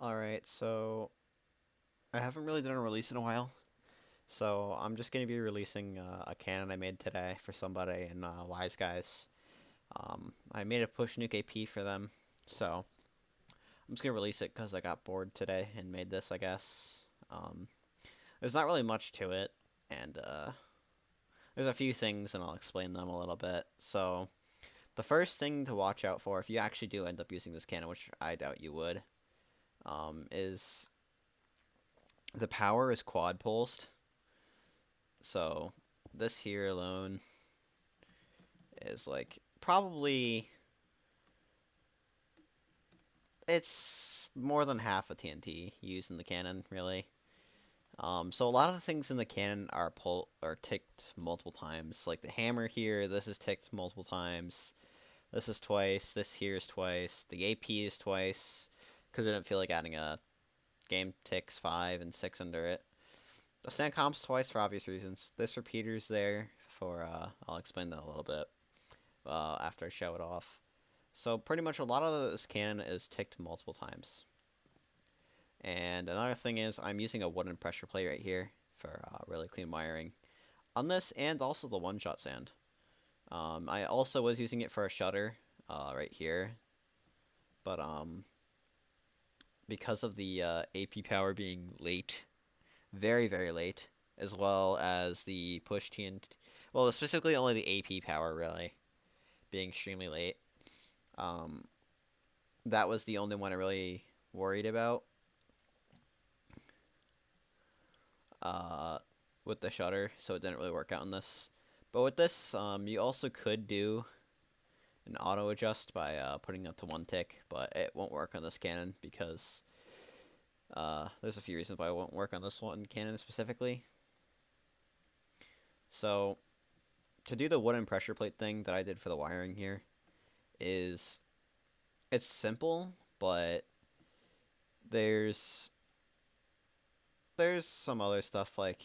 Alright, so I haven't really done a release in a while, so I'm just going to be releasing a cannon I made today for somebody in Wise Guys. I made a pushnuke AP for them, so I'm just going to release it because I got bored today and made this, I guess. There's not really much to it, and there's a few things, and I'll explain them a little bit. So, the first thing to watch out for, if you actually do end up using this cannon, which I doubt you would, is the power is quad pulsed. So this here alone is like probably it's more than half a TNT used in the cannon, really. So a lot of the things in the cannon are ticked multiple times. Like the hammer here, this is ticked multiple times. This is twice. This here is twice. The AP is twice because I didn't feel like adding a game ticks 5 and 6 under it. The stand comp's twice for obvious reasons. This repeater's there for, I'll explain that a little bit after I show it off. So pretty much a lot of this cannon is ticked multiple times. And another thing is I'm using a wooden pressure plate right here for really clean wiring on this, and also the one-shot sand. I also was using it for a shutter right here, but because of the AP power being late, very, very late, as well as the push TNT. Well, specifically only the AP power, really, being extremely late. That was the only one I really worried about with the shutter, so it didn't really work out on this. But with this, you also could do an auto adjust by putting it to 1 tick, but it won't work on this cannon because there's a few reasons why it won't work on this one cannon specifically. So, to do the wooden pressure plate thing that I did for the wiring here is, it's simple, but there's some other stuff like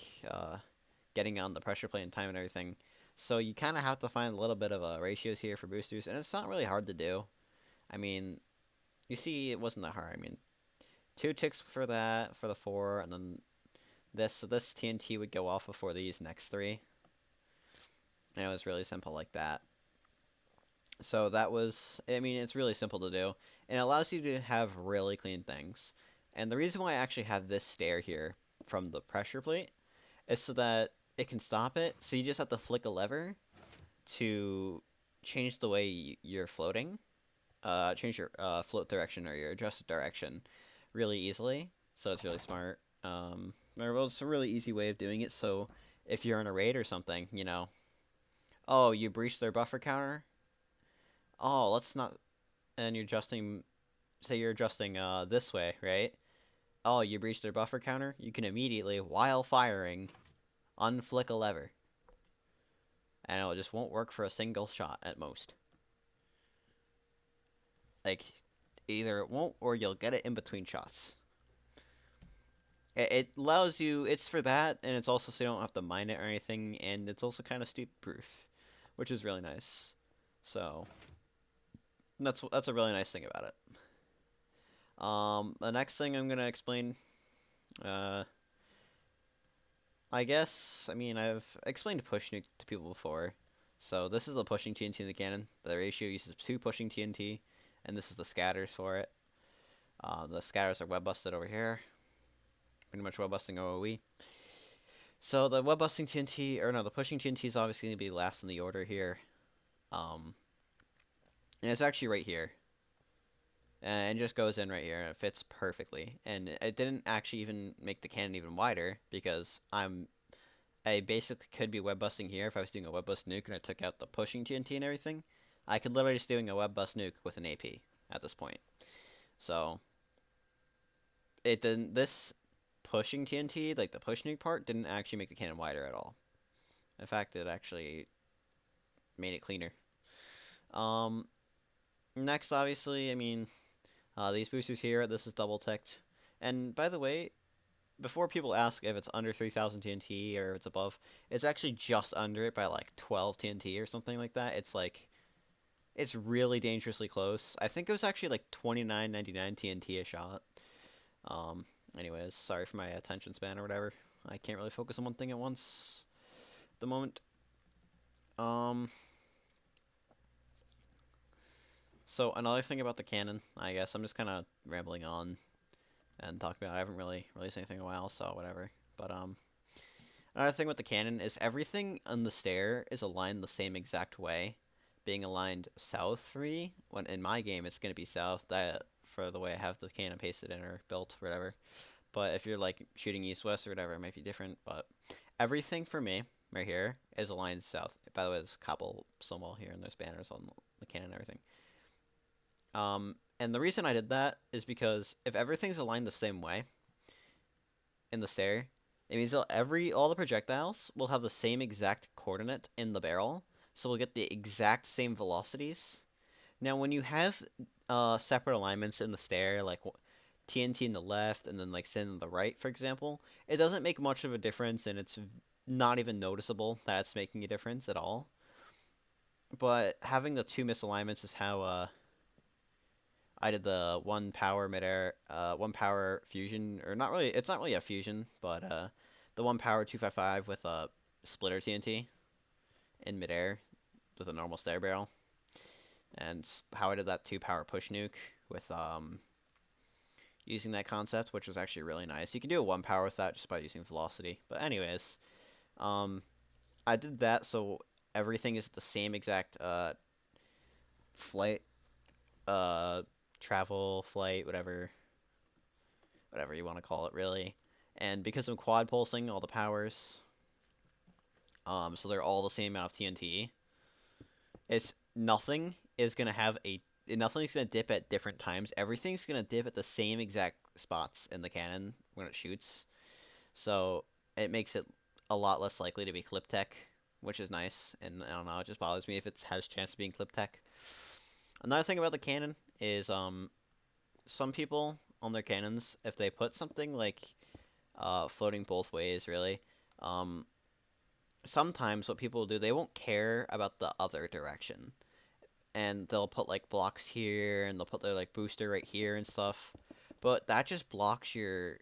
getting on the pressure plate and time and everything. So you kind of have to find a little bit of ratios here for boosters, and it's not really hard to do. I mean, you see, it wasn't that hard. I mean, 2 ticks for that, for the 4, and then this. So this TNT would go off before these next 3. And it was really simple like that. So that was, I mean, it's really simple to do. And it allows you to have really clean things. And the reason why I actually have this stair here from the pressure plate is so that it can stop it. So you just have to flick a lever to change the way you're floating. Change your float direction or your adjusted direction really easily. So it's really smart. Well, it's a really easy way of doing it. So if you're in a raid or something, you know, oh, you breached their buffer counter. Oh, let's not. And you're adjusting. Say you're adjusting this way, right? Oh, you breached their buffer counter. You can immediately, while firing, unflick a lever, and it just won't work for a single shot at most. Like, either it won't or you'll get it in between shots. It allows you, it's for that, and it's also so you don't have to mine it or anything, and it's also kind of stupid proof, which is really nice. So, that's a really nice thing about it. The next thing I'm gonna explain, uh, I guess, I mean, I've explained pushing to people before. So this is the pushing TNT in the cannon. The ratio uses 2 pushing TNT, and this is the scatters for it. The scatters are web busted over here. Pretty much web busting OOE. So the web busting TNT, or no, the pushing TNT is obviously going to be last in the order here. And it's actually right here. And it just goes in right here, and it fits perfectly. And it didn't actually even make the cannon even wider, because I basically could be web busting here if I was doing a web bust nuke and I took out the pushing TNT and everything. I could literally just doing a web bust nuke with an AP at this point. So it didn't. This pushing TNT, like the push nuke part, didn't actually make the cannon wider at all. In fact, it actually made it cleaner. Next, obviously, I mean, these boosters here. This is double ticked. And by the way, before people ask if it's under 3,000 TNT or if it's above, it's actually just under it by like 12 TNT or something like that. It's like, it's really dangerously close. I think it was actually like 29.99 TNT a shot. Um, Anyways, sorry for my attention span or whatever. I can't really focus on one thing at once at the moment. Um, so another thing about the cannon, I guess I'm just kind of rambling on and talking about. I haven't really released anything in a while, so whatever. But another thing with the cannon is everything on the stair is aligned the same exact way, being aligned south for me. When in my game it's gonna be south. That for the way I have the cannon pasted in or built, or whatever. But if you're like shooting east-west or whatever, it might be different. But everything for me right here is aligned south. By the way, there's a couple somewhere here and there's banners on the cannon and everything. And the reason I did that is because if everything's aligned the same way in the stair, it means that all the projectiles will have the same exact coordinate in the barrel, so we'll get the exact same velocities. Now, when you have separate alignments in the stair, like TNT in the left and then like Sin in the right, for example, it doesn't make much of a difference, and it's not even noticeable that it's making a difference at all. But having the two misalignments is how I did the one power midair, one power fusion, or not really. It's not really a fusion, but the one power 255 with a splitter TNT in midair with a normal stair barrel, and how I did that 2 power push nuke with using that concept, which was actually really nice. You can do a 1 power with that just by using velocity. But anyways, I did that so everything is the same exact flight, travel, flight, whatever you want to call it, really. And because I'm quad pulsing all the powers, so they're all the same amount of TNT. It's nothing's gonna dip at different times. Everything's gonna dip at the same exact spots in the cannon when it shoots. So it makes it a lot less likely to be clip tech, which is nice. And I don't know, it just bothers me if it has a chance of being clip tech. Another thing about the cannon is some people on their cannons, if they put something like floating both ways, really, sometimes what people do, they won't care about the other direction, and they'll put like blocks here, and they'll put their like booster right here and stuff, but that just blocks your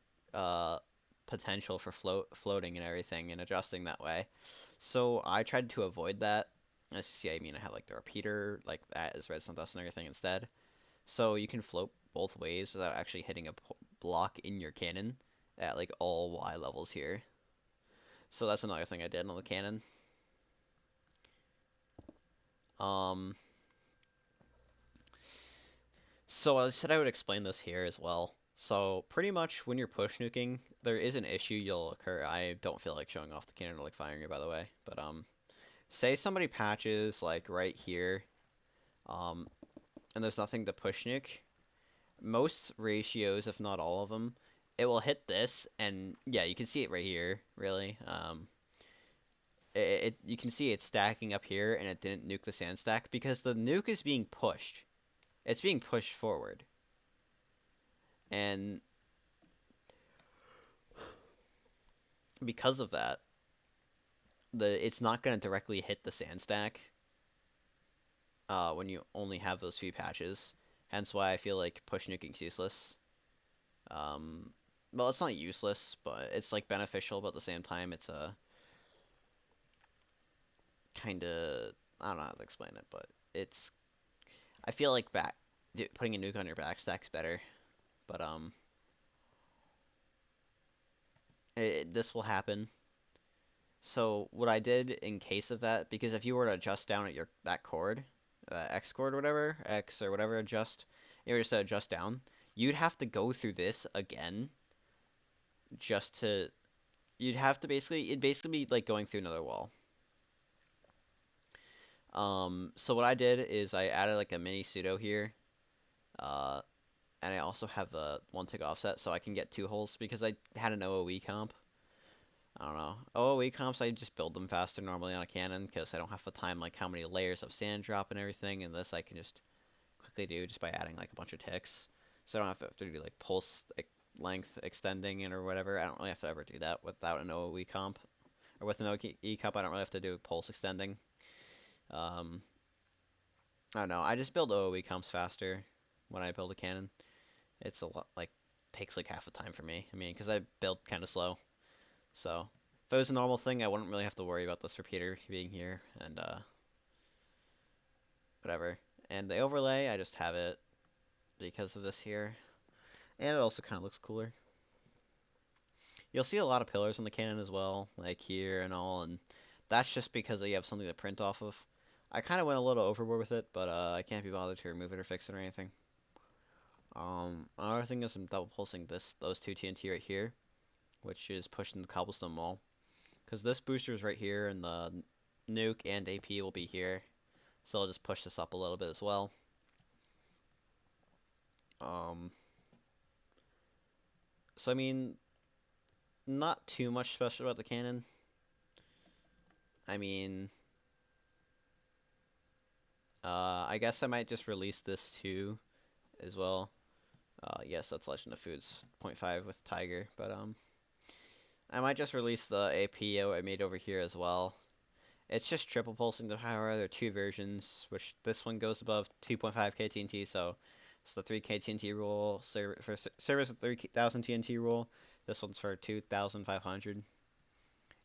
potential for floating and everything and adjusting that way. So I tried to avoid that. As you see, I mean, I have like the repeater like that as redstone dust and everything instead. So you can float both ways without actually hitting a block in your cannon at like all Y levels here. So that's another thing I did on the cannon. Um, so I said I would explain this here as well. So pretty much when you're push nuking, there is an issue you'll occur. I don't feel like showing off the cannon or like firing it, by the way. But say somebody patches like right here, and there's nothing to push nuke. Most ratios, if not all of them, it will hit this, and yeah, you can see it right here. Really, you can see it stacking up here, and it didn't nuke the sand stack because the nuke is being pushed. It's being pushed forward, and because of that, it's not going to directly hit the sand stack when you only have those few patches. Hence why I feel like push nuking's useless. Well, it's not useless, but it's like beneficial, but at the same time, it's a kind of, I don't know how to explain it, but it's, I feel like putting a nuke on your back stack's better, but this will happen. So what I did in case of that, because if you were to adjust down at that chord, X chord or whatever, X or whatever adjust, you were just to adjust down, you'd have to go through this again, just to, it'd basically be like going through another wall. So what I did is I added like a mini pseudo here, and I also have a 1 tick offset so I can get 2 holes because I had an OOE comp. I don't know. OOE comps, I just build them faster normally on a cannon because I don't have to time like how many layers of sand drop and everything, and this I can just quickly do just by adding like a bunch of ticks. So I don't have to do like pulse length extending or whatever. I don't really have to ever do that without an OOE comp. Or with an OOE comp, I don't really have to do pulse extending. I don't know. I just build OOE comps faster when I build a cannon. It's a lot like takes like half the time for me. I mean, because I build kind of slow. So if it was a normal thing, I wouldn't really have to worry about this repeater being here and whatever. And the overlay, I just have it because of this here. And it also kind of looks cooler. You'll see a lot of pillars on the cannon as well, like here and all, and that's just because you have something to print off of. I kind of went a little overboard with it, but I can't be bothered to remove it or fix it or anything. Another thing is I'm double pulsing those two TNT right here, which is pushing the cobblestone wall, because this booster is right here, and the nuke and AP will be here, so I'll just push this up a little bit as well. So I mean, not too much special about the cannon. I mean, I guess I might just release this too, as well. Yes, that's Legend of Foods 0.5 with Tiger, but I might just release the APO I made over here as well. It's just triple pulsing the power. There are two versions, which this one goes above 2.5k TNT, so it's the 3k TNT rule. For servers with 3,000 TNT rule, this one's for 2,500.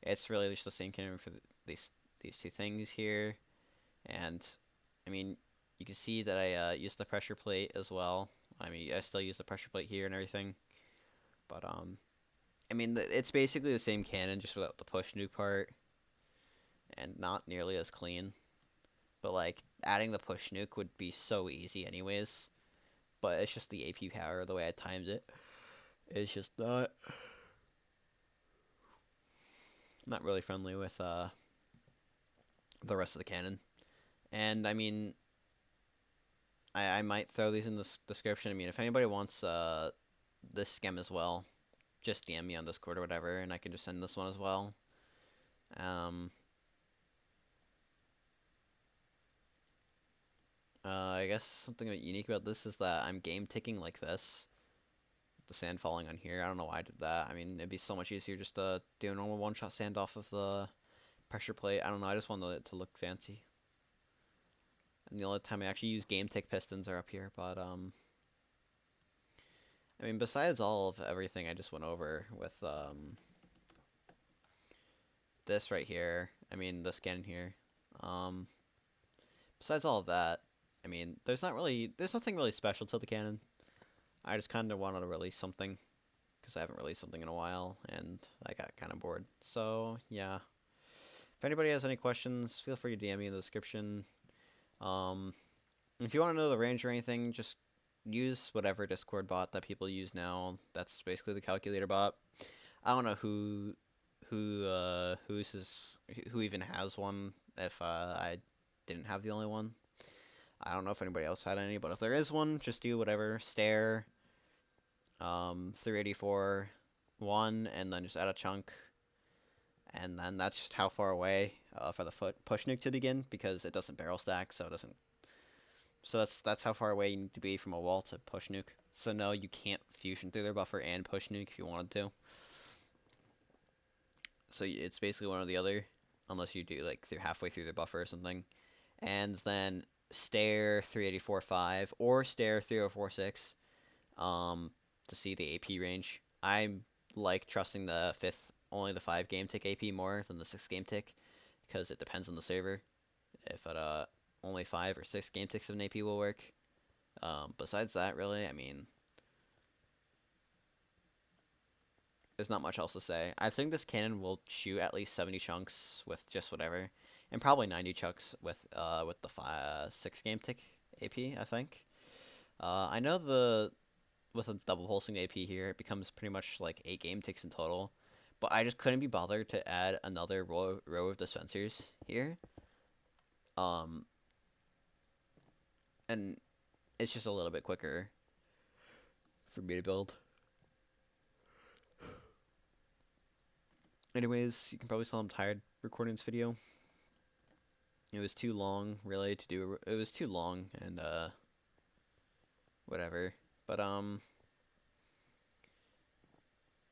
It's really just the same cannon for these two things here, and I mean, you can see that I used the pressure plate as well. I mean, I still use the pressure plate here and everything, but I mean, it's basically the same cannon, just without the push nuke part, and not nearly as clean. But like, adding the push nuke would be so easy anyways. But it's just the AP power, the way I timed it. It's just not really friendly with the rest of the cannon. And I mean, I might throw these in the description. I mean, if anybody wants this skem as well, just DM me on Discord or whatever, and I can just send this one as well. I guess something unique about this is that I'm game ticking like this. The sand falling on here. I don't know why I did that. I mean, it'd be so much easier just to do a normal one-shot sand off of the pressure plate. I don't know. I just wanted it to look fancy. And the only time I actually use game tick pistons are up here, but I mean, besides all of everything I just went over with this right here, I mean, this cannon here, besides all of that, I mean, there's nothing really special to the cannon. I just kind of wanted to release something, because I haven't released something in a while, and I got kind of bored. So, yeah. If anybody has any questions, feel free to DM me in the description. If you want to know the range or anything, just use whatever Discord bot that people use now. That's basically the calculator bot. I don't know who even has one, if I didn't have the only one. I don't know if anybody else had any, but if there is one, just do whatever. Stare, 384, 1, and then just add a chunk. And then that's just how far away for the push nuke to begin, because it doesn't barrel stack, so it doesn't. So that's how far away you need to be from a wall to push nuke. So no, you can't fusion through their buffer and push nuke if you wanted to. So it's basically one or the other, unless you do like halfway through the buffer or something. And then stare 384.5 or stare 3046 to see the AP range. I like trusting the only the 5 game tick AP more than the 6 game tick, because it depends on the server if it only 5 or 6 game ticks of an AP will work. Besides that, really, I mean, there's not much else to say. I think this cannon will shoot at least 70 chunks with just whatever, and probably 90 chunks with the 6 game tick AP, I think. I know with a double pulsing AP here, it becomes pretty much like 8 game ticks in total, but I just couldn't be bothered to add another row of dispensers here. And it's just a little bit quicker for me to build. Anyways, you can probably tell I'm tired recording this video. It was too long, really, to do. It was too long, and whatever. But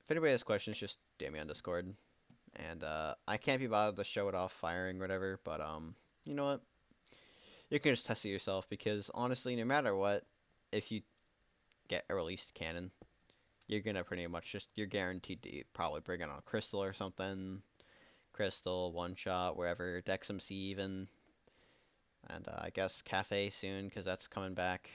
if anybody has questions, just DM me on Discord. And I can't be bothered to show it off firing, whatever. But you know what? You can just test it yourself, because honestly, no matter what, if you get a released cannon, you're gonna pretty much you're guaranteed to probably bring it on Crystal or something. Crystal, One Shot, wherever, Dexamc even, and I guess Cafe soon because that's coming back.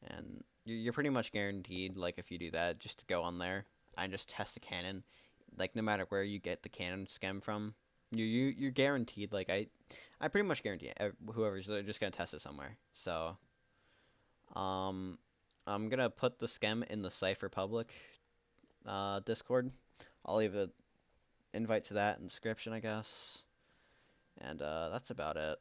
And you're pretty much guaranteed, like, if you do that, just to go on there and just test the cannon. Like, no matter where you get the cannon scam from, you're guaranteed. Like, I pretty much guarantee whoever's just gonna test it somewhere. So, um, I'm gonna put the scam in the Cypher public Discord. I'll leave an invite to that in the description, I guess. And that's about it.